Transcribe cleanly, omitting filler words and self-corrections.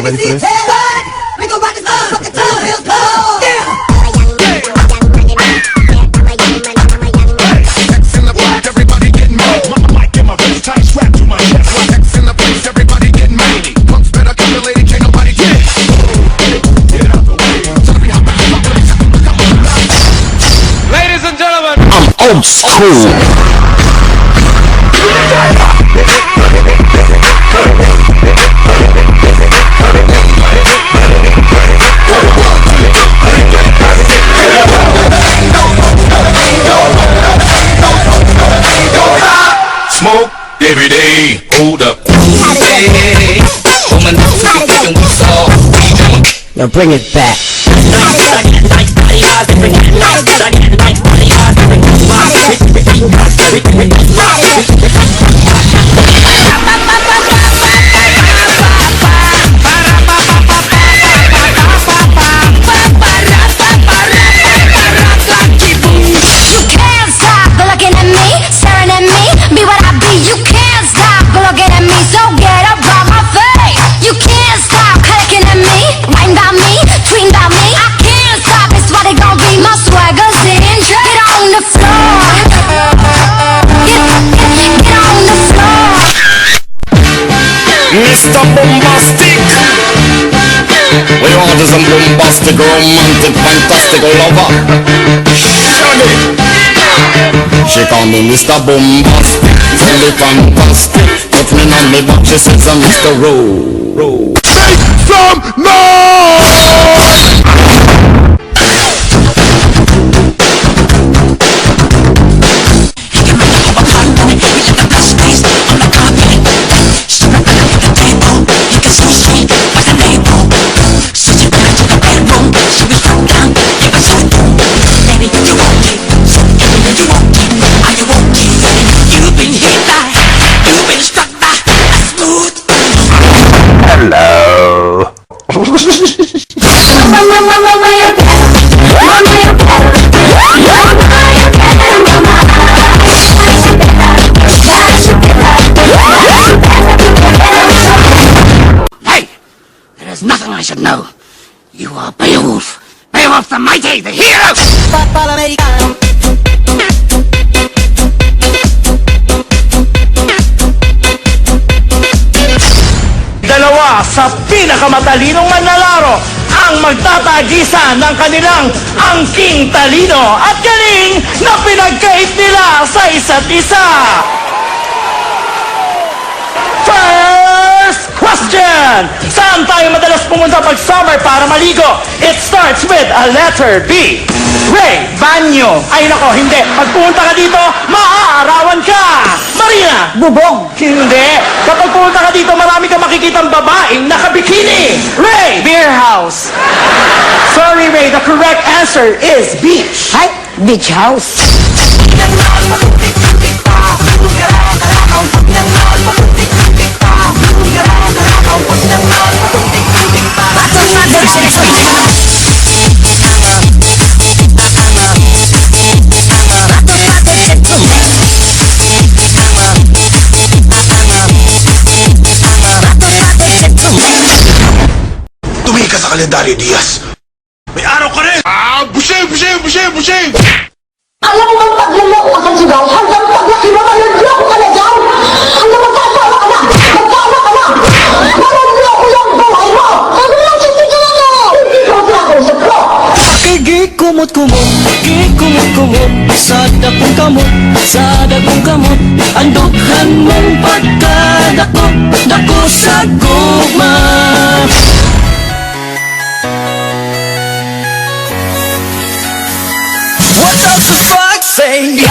You ready for this? We go rock this motherfucker till the hills fall. Sex in the place, everybody getting mad. My mic in my wrist, tight strapped to my chest. Sex in the place, everybody getting mad. Punks better calculate, can't nobody get it. Get out the way. Ladies and gentlemen, I'm old school. Smoke every day. Hold up. Now bring it back. Mr. Bombastic. We want is some bombastic, romantic, fantastic lover. Shaggy. She call me Mr. Bombastic, fully fantastic. Put me on me back, she says I'm Mr. Rowe. Make some noise! There's nothing I should know. You are Beowulf. Beowulf the Mighty, the hero! Dalawa sa pinakamatalinong manlalaro ang magtatagisan ng kanilang angking talino at galing na pinagkait nila sa isa't isa. First question! Saan tayo madalas pumunta pag summer para maligo? It starts with a letter B. Ray, banyo. Ay nako, hindi. Pag pumunta ka dito, maaarawan ka. Marina, bubong. Hindi. Kapag pumunta ka dito, marami ka makikitang babaeng nakabikini. Ray, beer house. Sorry Ray, the correct answer is beach. Hi, beach house. Tumingin ka sa kalendaryo, Diaz. May araw ka rin! Busing! Alam mo ang pagluloko ka sa sigaw, hanggang paglaki mo, maluloko ka na dyan! Alam mo, magkasama ka na! Magkasama ka na! Maluloko yung buhay mo! Sabi lang sa sigaw mo! Hindi ko pinakausap ko! Gikumot-kumot, gikumot-kumot sa dagong kamot ang dughan mong pagkadakot, dako sa gugma. What does the fuck say?